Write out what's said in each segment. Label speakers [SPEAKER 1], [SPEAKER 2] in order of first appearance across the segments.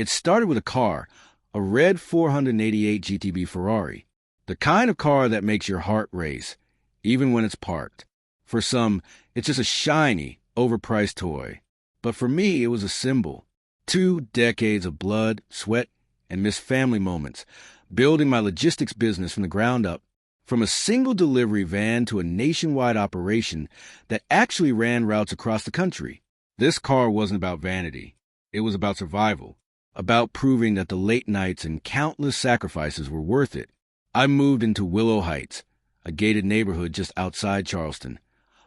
[SPEAKER 1] It started with a car, a red 488 GTB Ferrari, the kind of car that makes your heart race, even when it's parked. For some, it's just a shiny, overpriced toy. But for me, it was a symbol. 2 decades of blood, sweat, and missed family moments, building my logistics business from the ground up, from a single delivery van to a nationwide operation that actually ran routes across the country. This car wasn't about vanity. It was about survival, about proving that the late nights and countless sacrifices were worth it. I moved into Willow Heights, a gated neighborhood just outside Charleston,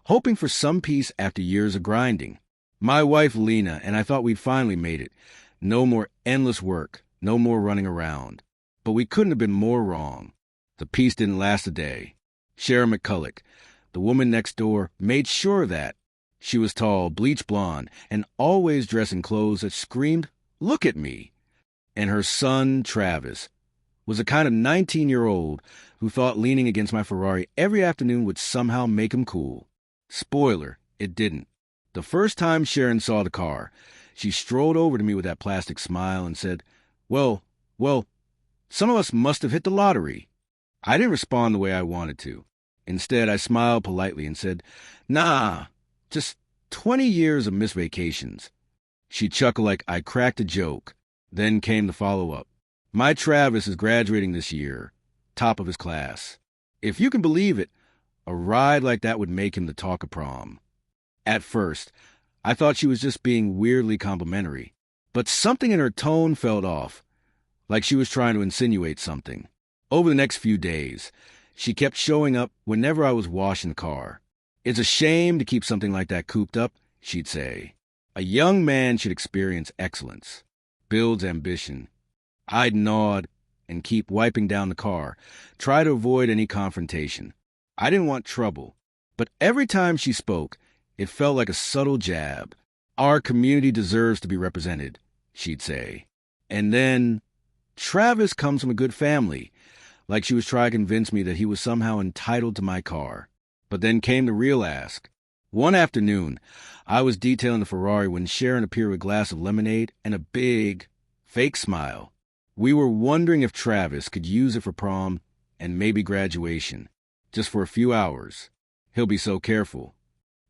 [SPEAKER 1] hoping for some peace after years of grinding. My wife, Lena, and I thought we'd finally made it. No more endless work, no more running around. But we couldn't have been more wrong. The peace didn't last a day. Sharon McCulloch, the woman next door, made sure that. She was tall, bleach blonde, and always dressed in clothes that screamed, "Look at me." And her son, Travis, was a kind of 19-year-old who thought leaning against my Ferrari every afternoon would somehow make him cool. Spoiler, it didn't. The first time Sharon saw the car, she strolled over to me with that plastic smile and said, Well, some of us must have hit the lottery." I didn't respond the way I wanted to. Instead, I smiled politely and said, "Nah, just 20 years of missed vacations." She chuckled like I cracked a joke. Then came the follow-up. "My Travis is graduating this year, top of his class. If you can believe it, a ride like that would make him the talk of prom." At first, I thought she was just being weirdly complimentary, but something in her tone felt off, like she was trying to insinuate something. Over the next few days, she kept showing up whenever I was washing the car. "It's a shame to keep something like that cooped up," she'd say. "A young man should experience excellence. Builds ambition." I'd nod and keep wiping down the car, try to avoid any confrontation. I didn't want trouble, but every time she spoke, it felt like a subtle jab. "Our community deserves to be represented," she'd say. And then, "Travis comes from a good family," like she was trying to convince me that he was somehow entitled to my car. But then came the real ask. One afternoon, I was detailing the Ferrari when Sharon appeared with a glass of lemonade and a big, fake smile. We were wondering if Travis could use it for prom and maybe graduation, just for a few hours. He'll be so careful.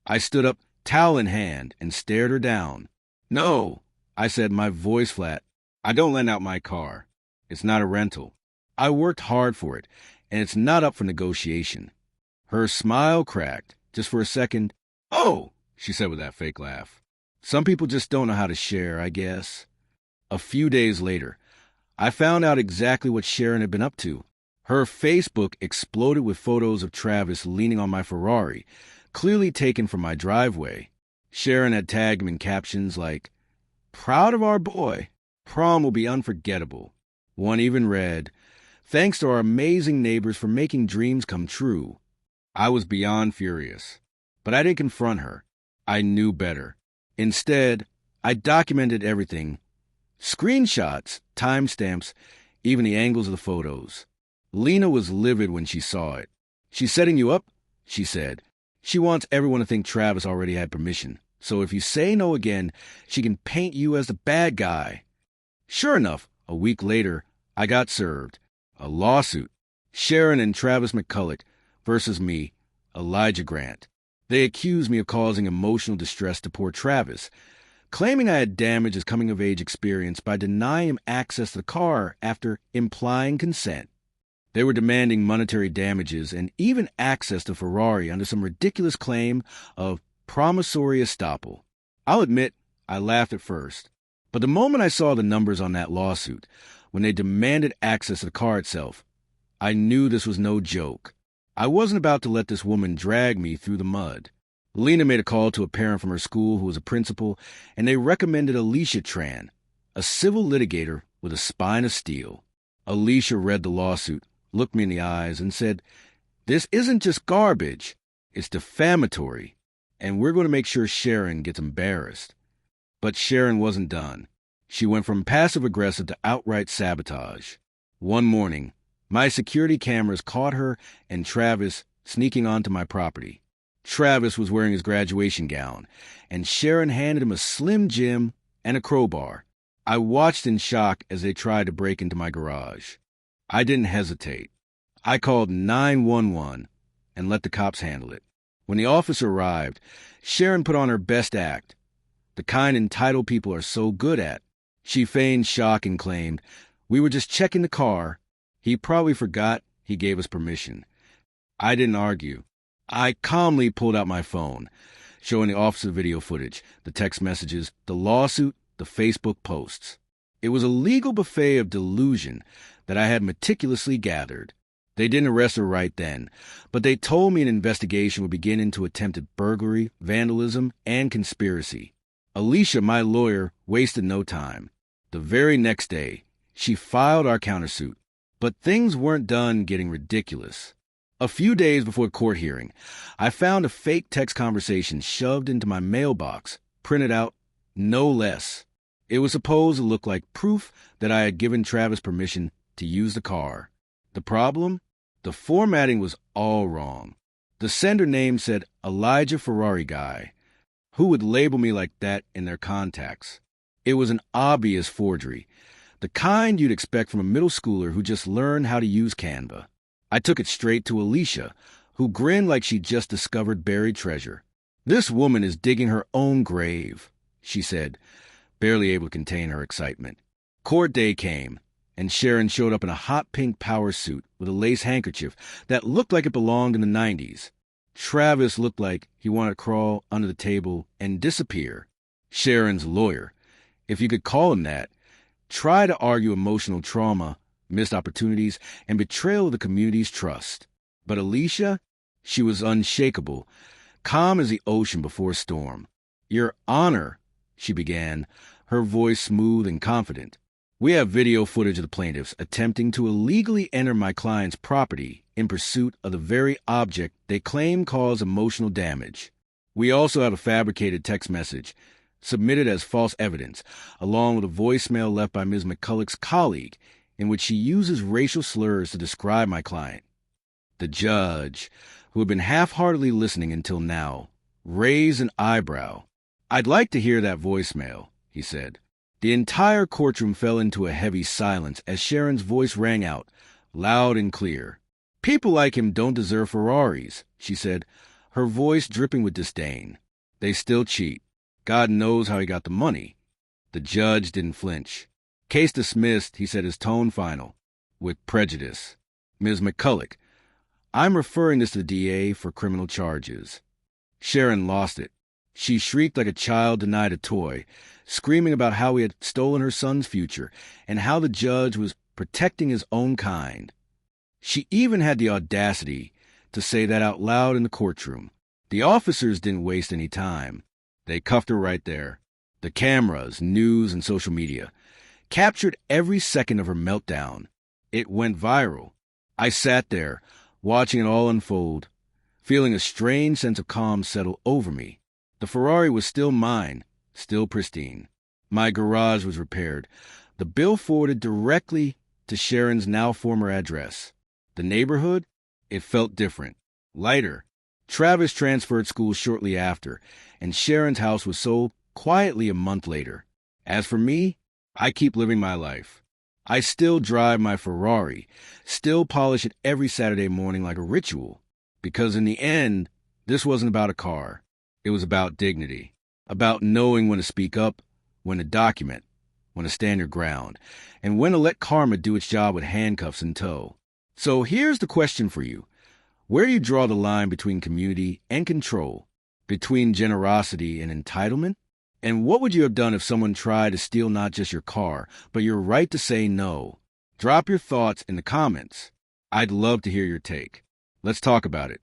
[SPEAKER 1] I stood up, towel in hand, and stared her down. "No," I said, my voice flat. "I don't lend out my car. It's not a rental. I worked hard for it, and it's not up for negotiation." Her smile cracked, just for a second. "Oh," she said with that fake laugh. "Some people just don't know how to share, I guess." A few days later, I found out exactly what Sharon had been up to. Her Facebook exploded with photos of Travis leaning on my Ferrari, clearly taken from my driveway. Sharon had tagged him in captions like, "Proud of our boy. Prom will be unforgettable." One even read, "Thanks to our amazing neighbors for making dreams come true." I was beyond furious, but I didn't confront her. I knew better. Instead, I documented everything. Screenshots, timestamps, even the angles of the photos. Lena was livid when she saw it. "She's setting you up," she said. "She wants everyone to think Travis already had permission. So if you say no again, she can paint you as the bad guy." Sure enough, a week later, I got served. A lawsuit. Sharon and Travis McCulloch versus me, Elijah Grant. They accused me of causing emotional distress to poor Travis, claiming I had damaged his coming-of-age experience by denying him access to the car after implying consent. They were demanding monetary damages and even access to Ferrari under some ridiculous claim of promissory estoppel. I'll admit, I laughed at first. But the moment I saw the numbers on that lawsuit, when they demanded access to the car itself, I knew this was no joke. I wasn't about to let this woman drag me through the mud. Lena made a call to a parent from her school who was a principal, and they recommended Alicia Tran, a civil litigator with a spine of steel. Alicia read the lawsuit, looked me in the eyes, and said, "This isn't just garbage. It's defamatory, and we're going to make sure Sharon gets embarrassed." But Sharon wasn't done. She went from passive-aggressive to outright sabotage. One morning, my security cameras caught her and Travis sneaking onto my property. Travis was wearing his graduation gown, and Sharon handed him a Slim Jim and a crowbar. I watched in shock as they tried to break into my garage. I didn't hesitate. I called 911 and let the cops handle it. When the officer arrived, Sharon put on her best act, the kind entitled people are so good at. She feigned shock and claimed, "We were just checking the car. He probably forgot he gave us permission." I didn't argue. I calmly pulled out my phone, showing the officer video footage, the text messages, the lawsuit, the Facebook posts. It was a legal buffet of delusion that I had meticulously gathered. They didn't arrest her right then, but they told me an investigation would begin into attempted burglary, vandalism, and conspiracy. Alicia, my lawyer, wasted no time. The very next day, she filed our countersuit. But things weren't done getting ridiculous. A few days before the court hearing, I found a fake text conversation shoved into my mailbox, printed out, no less. It was supposed to look like proof that I had given Travis permission to use the car. The problem? The formatting was all wrong. The sender name said Elijah Ferrari Guy. Who would label me like that in their contacts? It was an obvious forgery, the kind you'd expect from a middle schooler who just learned how to use Canva. I took it straight to Alicia, who grinned like she'd just discovered buried treasure. "This woman is digging her own grave," she said, barely able to contain her excitement. Court day came, and Sharon showed up in a hot pink power suit with a lace handkerchief that looked like it belonged in the 90s. Travis looked like he wanted to crawl under the table and disappear. Sharon's lawyer, if you could call him that, tried to argue emotional trauma, missed opportunities, and betrayal of the community's trust. But Alicia, she was unshakable, calm as the ocean before a storm. "Your Honor," she began, her voice smooth and confident. "We have video footage of the plaintiffs attempting to illegally enter my client's property in pursuit of the very object they claim caused emotional damage. We also have a fabricated text message submitted as false evidence, along with a voicemail left by Ms. McCulloch's colleague, in which she uses racial slurs to describe my client." The judge, who had been half-heartedly listening until now, raised an eyebrow. "I'd like to hear that voicemail," he said. The entire courtroom fell into a heavy silence as Sharon's voice rang out, loud and clear. "People like him don't deserve Ferraris," she said, her voice dripping with disdain. "They still cheat. God knows how he got the money." The judge didn't flinch. "Case dismissed," he said, his tone final, "with prejudice. Ms. McCulloch, I'm referring this to the DA for criminal charges." Sharon lost it. She shrieked like a child denied a toy, screaming about how he had stolen her son's future and how the judge was protecting his own kind. She even had the audacity to say that out loud in the courtroom. The officers didn't waste any time. They cuffed her right there. The cameras, news, and social media captured every second of her meltdown. It went viral. I sat there, watching it all unfold, feeling a strange sense of calm settle over me. The Ferrari was still mine, still pristine. My garage was repaired. The bill forwarded directly to Sharon's now former address. The neighborhood? It felt different, lighter. Travis transferred schools shortly after, and Sharon's house was sold quietly a month later. As for me, I keep living my life. I still drive my Ferrari, still polish it every Saturday morning like a ritual, because in the end, this wasn't about a car. It was about dignity, about knowing when to speak up, when to document, when to stand your ground, and when to let karma do its job with handcuffs in tow. So here's the question for you. Where do you draw the line between community and control, between generosity and entitlement? And what would you have done if someone tried to steal not just your car, but your right to say no? Drop your thoughts in the comments. I'd love to hear your take. Let's talk about it.